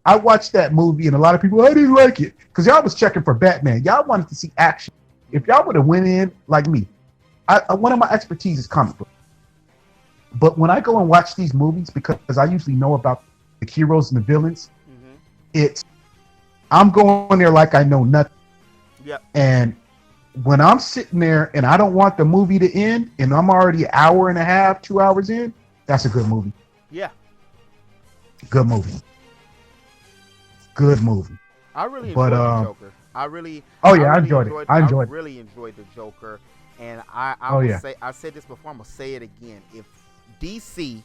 I watched that movie, and a lot of people, I didn't like it because y'all was checking for Batman. Y'all wanted to see action. If y'all would have went in like me, one of my expertise is comic book. But when I go and watch these movies, because I usually know about the heroes and the villains, it's I'm going there like I know nothing. Yep. And when I'm sitting there and I don't want the movie to end, and I'm already an hour and a half, 2 hours in, that's a good movie. Yeah. Good movie. Good movie. I really enjoyed the Joker. I really enjoyed it. I really enjoyed the Joker, and I said this before. I'm gonna say it again. If DC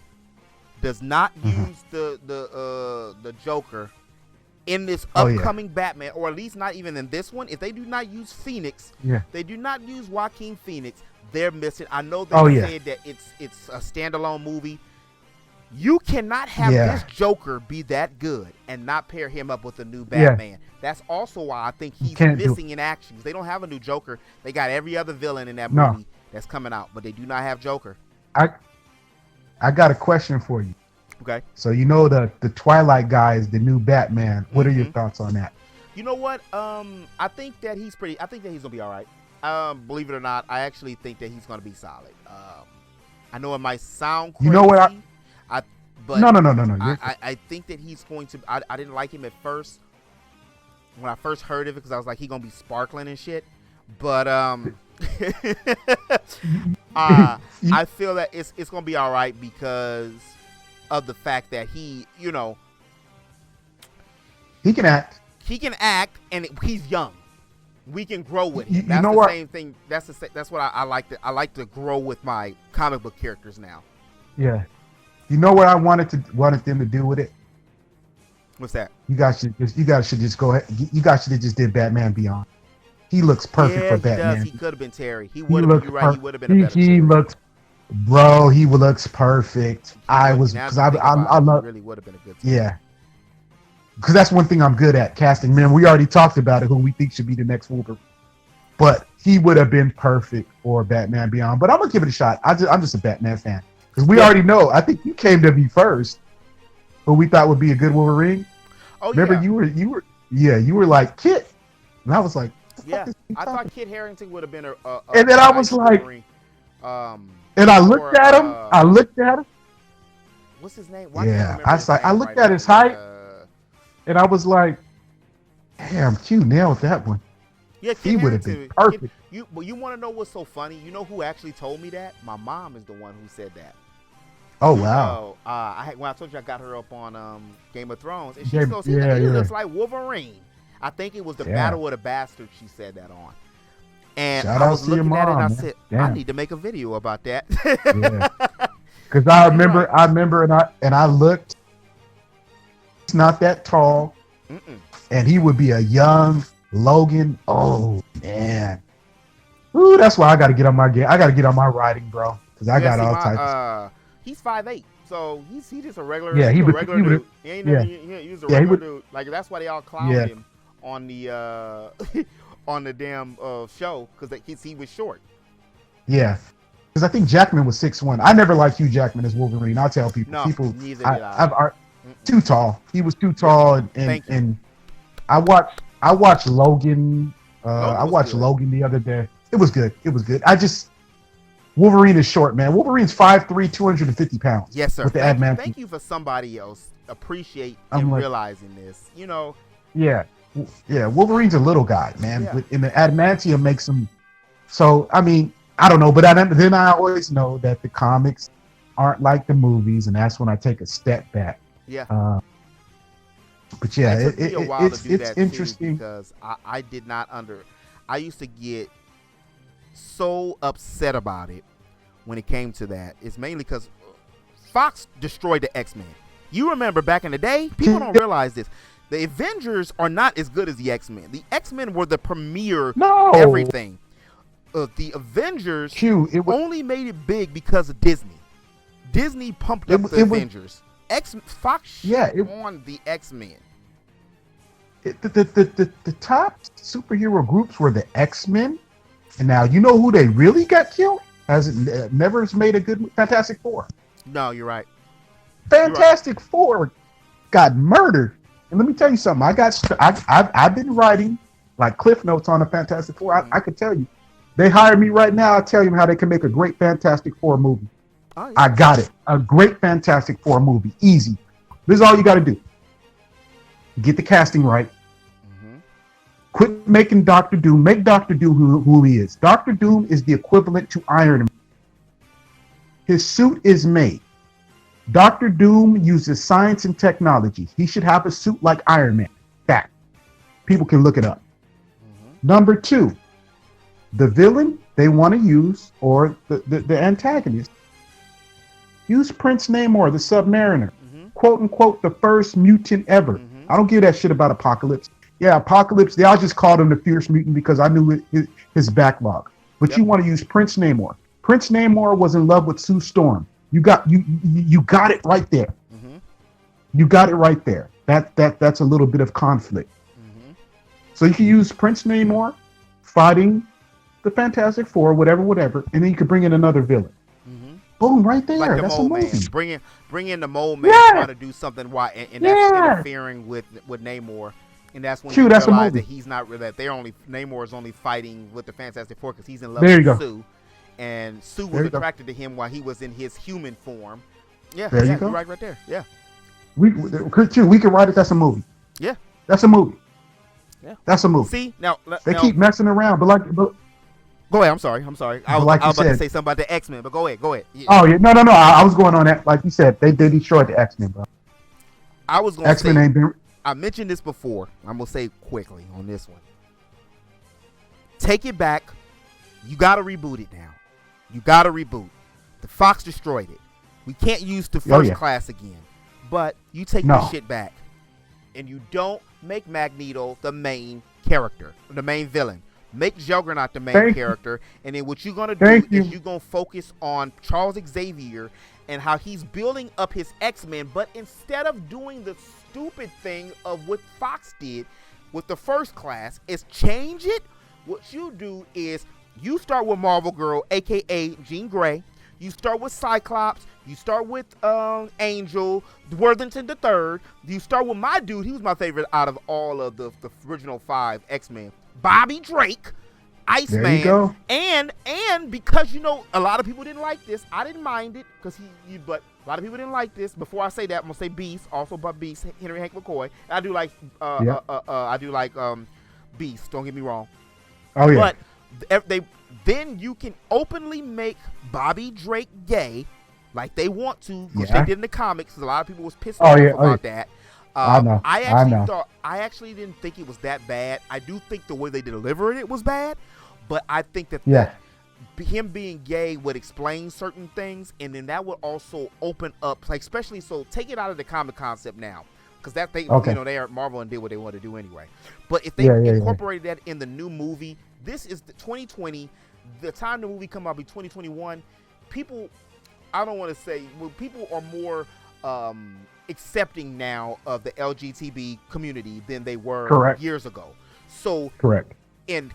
does not use the Joker in this upcoming Batman, or at least not even in this one, if they do not use Phoenix, they do not use Joaquin Phoenix, they're missing. I know they said that it's a standalone movie. You cannot have this Joker be that good and not pair him up with a new Batman. That's also why I think he's missing in action. They don't have a new Joker. They got every other villain in that movie that's coming out, but they do not have Joker. I got a question for you. Okay. So you know the Twilight guy is the new Batman. What are your thoughts on that? You know what? I think that he's gonna be all right. Believe it or not, I actually think that he's gonna be solid. I know it might sound crazy. You know what? But no. I think that he's going to. I didn't like him at first when I first heard of it because I was like, he gonna be sparkling and shit. But I feel that it's gonna be all right because of the fact that he can act. He can act, and he's young. We can grow with him. That's the same thing. That's what I like. I like to grow with my comic book characters now. Yeah. You know what I wanted them to do with it? What's that? You guys should just go ahead. You guys should have just did Batman Beyond. He looks perfect for Batman. He could have been Terry. He would have been. You're right. He would have been a better Terry. He looks, bro. He looks perfect. I love. Really would have been a good Terry. Yeah. Because that's one thing I'm good at, casting. Man, we already talked about it. Who we think should be the next Wolverine. But he would have been perfect for Batman Beyond. But I'm gonna give it a shot. I'm just a Batman fan. Because we already know. I think you came to me first, who we thought would be a good Wolverine. Oh, remember you were like Kit, and I was like, I thought Kit Harington would have been a and then I was like, and I looked at him. What's his name? I looked at his height, and I was like, damn, Q nailed that one. Yeah, he would have been perfect. You want to know what's so funny? You know who actually told me that? My mom is the one who said that. Oh wow! When I told you I got her up on Game of Thrones, and she goes, "He looks like Wolverine." I think it was the Battle of the Bastards. She said that on, and I was looking at it, and I said, "I need to make a video about that." Because I remember, and I looked. He's not that tall, and he would be a young Logan. Oh man. Ooh, that's why I got to get on my game. I got to get on my writing, bro, because I got all types. He's 5'8", so he's just a regular. Yeah, he was a regular dude. Like that's why they all clowned him on the on the damn show because he was short. Yeah, because I think Jackman was 6'1". I never liked Hugh Jackman as Wolverine. I'll tell people. Neither did I. Too tall. He was too tall, and I watched Logan. I watched Logan the other day. It was good. Wolverine is short, man. Wolverine's 5'3", 250 pounds. Yes, sir. With the thank you for somebody else appreciate and realizing this. Yeah. Wolverine's a little guy, man. Yeah. And the adamantium makes him. So I mean, I don't know, but then I always know that the comics aren't like the movies, and that's when I take a step back. Yeah. But yeah, it's interesting because I did not I used to get so upset about it when it came to that. It's mainly because Fox destroyed the X-Men. You remember back in the day? People don't realize this. The Avengers are not as good as the X-Men. The X-Men were the premier everything. The Avengers only made it big because of Disney. Disney pumped up the Avengers. Fox on the X-Men. The top superhero groups were the X-Men, and now you know who they really got killed? Never made a good Fantastic Four. No, you're right. Fantastic Four got murdered. And let me tell you something. I've been writing like cliff notes on the Fantastic Four. I could tell you, they hired me right now. I'll tell you how they can make a great Fantastic Four movie. Oh, yeah. I got it. A great Fantastic Four movie. Easy. This is all you got to do. Get the casting right. Mm-hmm. Quit making Dr. Doom. Make Dr. Doom who he is. Dr. Doom is the equivalent to Iron Man. His suit is made. Dr. Doom uses science and technology. He should have a suit like Iron Man. Fact. People can look it up. Mm-hmm. Number 2, the villain they want to use, or the antagonist, use Prince Namor, the Submariner. Mm-hmm. Quote unquote, the first mutant ever. Mm-hmm. I don't give that shit about Apocalypse. Yeah, Apocalypse, they all just called him the fierce mutant because I knew his backlog. But you want to use Prince Namor. Prince Namor was in love with Sue Storm. You got it right there. Mm-hmm. You got it right there. That's a little bit of conflict. Mm-hmm. So you can use Prince Namor fighting the Fantastic Four, whatever, and then you could bring in another villain. Mm-hmm. Boom, right there. Like that's a movie. Bring in the Mole Man, trying to do something and that's interfering with Namor. And that's when you realize that he's not really, Namor is only fighting with the Fantastic Four because he's in love with Sue. And Sue was attracted to him while he was in his human form. Yeah, there you go. Right there. Yeah. We can write it. That's a movie. Yeah. That's a movie. Yeah. That's a movie. See, now they keep messing around, but go ahead. I'm sorry. I was about to say something about the X-Men, but go ahead. Yeah. Oh yeah, no. I was going on that. Like you said, they destroyed the X-Men, bro. I was going to say. I mentioned this before. I'm gonna say quickly on this one. Take it back. You got to reboot it now. You got to reboot. The Fox destroyed it. We can't use the first class again. But you take this shit back. And you don't make Magneto the main character, the main villain. Make Juggernaut the main character. And then what you're going to do is you're going to focus on Charles Xavier and how he's building up his X-Men. But instead of doing the stupid thing of what Fox did with the first class, is change it. What you do is you start with Marvel Girl, a.k.a. Jean Grey. You start with Cyclops. You start with Angel, Worthington III. You start with my dude. He was my favorite out of all of the original 5 X-Men. Bobby Drake, Iceman. There you go. And because, a lot of people didn't like this. I didn't mind it but a lot of people didn't like this. Before I say that, I'm going to say Beast. Also by Beast, Henry Hank McCoy. I do like Beast. Don't get me wrong. Oh, yeah. But then you can openly make Bobby Drake gay, like they want to, which they did in the comics. Because a lot of people was pissed off about that. I know. I actually didn't think it was that bad. I do think the way they delivered it was bad, but I think that him being gay would explain certain things, and then that would also open up, like especially take it out of the comic concept now. Because they are Marvel and did what they want to do anyway. But if they incorporated that in the new movie, this is the 2020. The time the movie come out be 2021. People, I don't want to say, people are more accepting now of the LGBT community than they were years ago. So in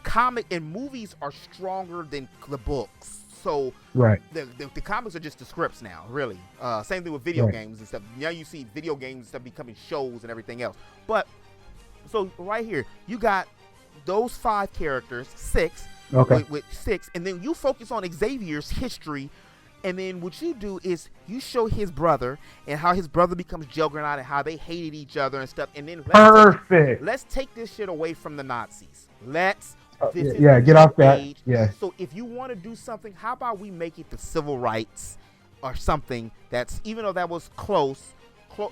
movies are stronger than the books. So the comics are just the scripts now, really. Same thing with video games and stuff. Now you see video games and stuff becoming shows and everything else. But so right here, you got those 5 characters, 6, with 6, and then you focus on Xavier's history. And then what you do is you show his brother and how his brother becomes Juggernaut and how they hated each other and stuff. And then let's take this shit away from the Nazis. Get off that. Age. Yeah. So if you want to do something, how about we make it the civil rights or something that's, even though that was close.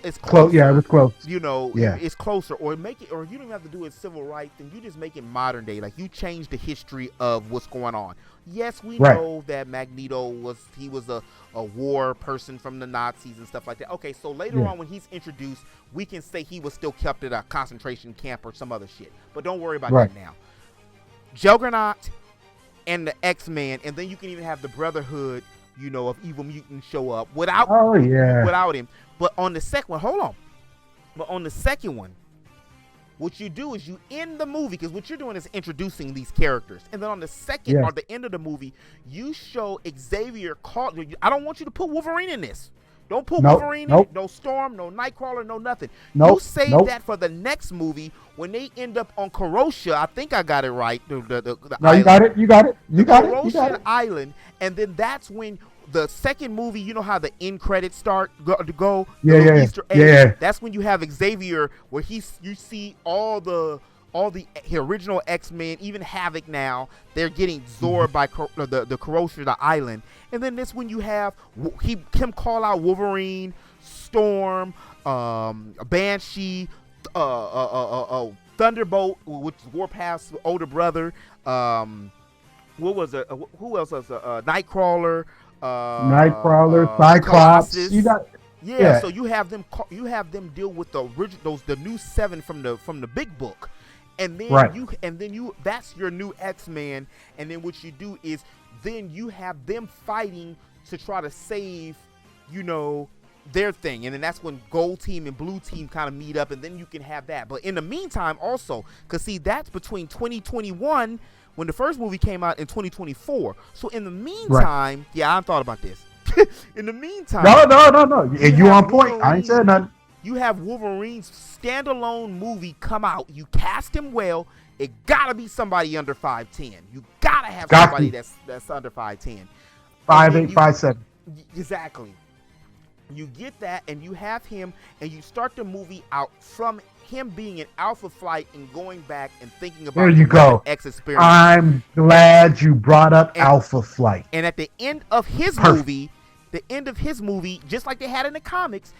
It's close. Yeah, it was close. It's closer. Or make it, or you don't have to do it civil rights, and you just make it modern day. Like you change the history of what's going on. Yes, we know that Magneto was a war person from the Nazis and stuff like that. Okay, so later on when he's introduced, we can say he was still kept at a concentration camp or some other shit. But don't worry about that now. Juggernaut and the X-Men, and then you can even have the Brotherhood, of evil mutants show up without him. But on the second one, hold on. But on the second one, what you do is you end the movie, because what you're doing is introducing these characters. And then on the second or the end of the movie, you show Xavier I don't want you to put Wolverine in this. Don't put Wolverine in it. No Storm, no Nightcrawler, no nothing. You save that for the next movie when they end up on Coruscant. I think I got it right. The island. You got it. Coruscant Island, and then that's when the second movie. You know how the end credits start to go. Easter egg. Yeah. That's when you have Xavier, where you see all the original X-Men, even Havoc now, they're getting absorbed by the corrosion of the island. And then this when you have him call out Wolverine, Storm, Banshee, Thunderbolt, which is Warpath's older brother. What was it? Who else was Nightcrawler? Cyclops. Colossus. You got. Yeah, so you have them deal with the original, the new 7 from the big book. And then that's your new X-Men. And then what you do is then you have them fighting to try to save, their thing. And then that's when Gold Team and Blue Team kind of meet up, and then you can have that. But in the meantime also, because see, that's between 2021 when the first movie came out in 2024. So in the meantime, I thought about this. In the meantime, no. You on point. I ain't said nothing. You have Wolverine's standalone movie come out. You cast him well. It gotta be somebody under 5'10". You gotta have somebody that's under 5'10". 5'8", 5'7". Exactly. You get that, and you have him, and you start the movie out from him being in Alpha Flight and going back and thinking about the X experience. I'm glad you brought up Alpha Flight. And at the end of his movie, just like they had in the comics,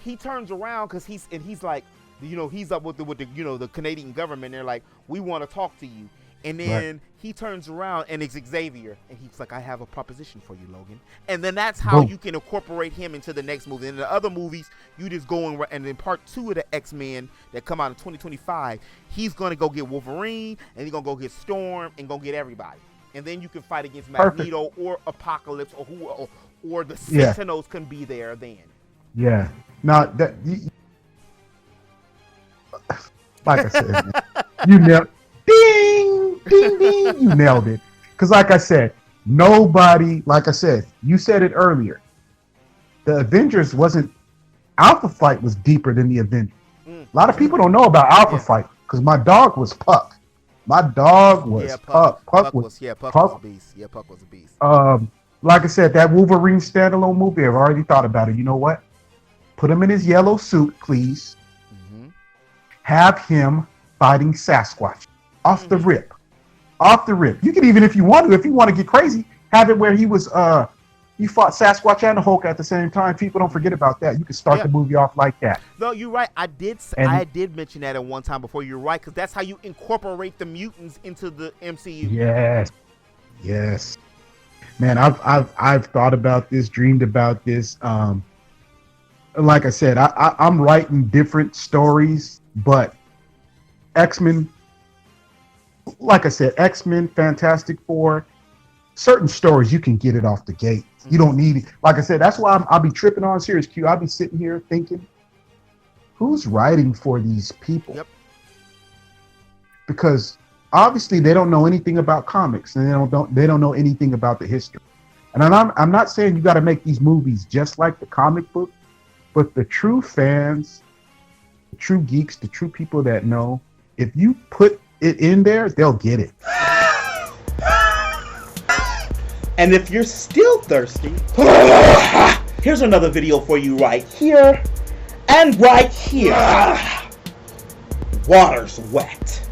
he turns around because he's like, he's up with the Canadian government. They're like, we want to talk to you. And then he turns around and it's Xavier, and he's like, I have a proposition for you, Logan. And then that's how you can incorporate him into the next movie. And in the other movies, you just go and in part 2 of the X-Men that come out in 2025, he's going to go get Wolverine, and he's going to go get Storm, and go get everybody. And then you can fight against Magneto or Apocalypse or the Sentinels can be there then. Yeah. Now, like I said, man, you nailed ding, you nailed it. Because like I said, you said it earlier. The Avengers Alpha Flight was deeper than the Avengers. A lot of people don't know about Alpha Flight because my dog was Puck. My dog was Puck. Puck was a beast. Yeah, Puck was a beast. Like I said, that Wolverine standalone movie, I've already thought about it. You know what? Put him in his yellow suit, please. Mm-hmm. Have him fighting Sasquatch off the rip. You can even, if you want to get crazy, have it where he was he fought Sasquatch and the Hulk at the same time. People don't forget about that. You can start the movie off like that. No, you're right. I did mention that at one time before. You're right, because that's how you incorporate the mutants into the MCU. Yes. Man, I've thought about this, dreamed about this. Like I said, I'm writing different stories, but X-Men, like I said, X-Men, Fantastic Four, certain stories you can get it off the gate. You don't need it. Like I said, that's why I'll be tripping on Series Q. I'll be sitting here thinking, who's writing for these people? Yep. Because obviously they don't know anything about comics, and they don't know anything about the history. And I'm not saying you got to make these movies just like the comic book, but the true fans, the true geeks, the true people that know, if you put it in there, they'll get it. And if you're still thirsty, here's another video for you right here and right here. Water's wet.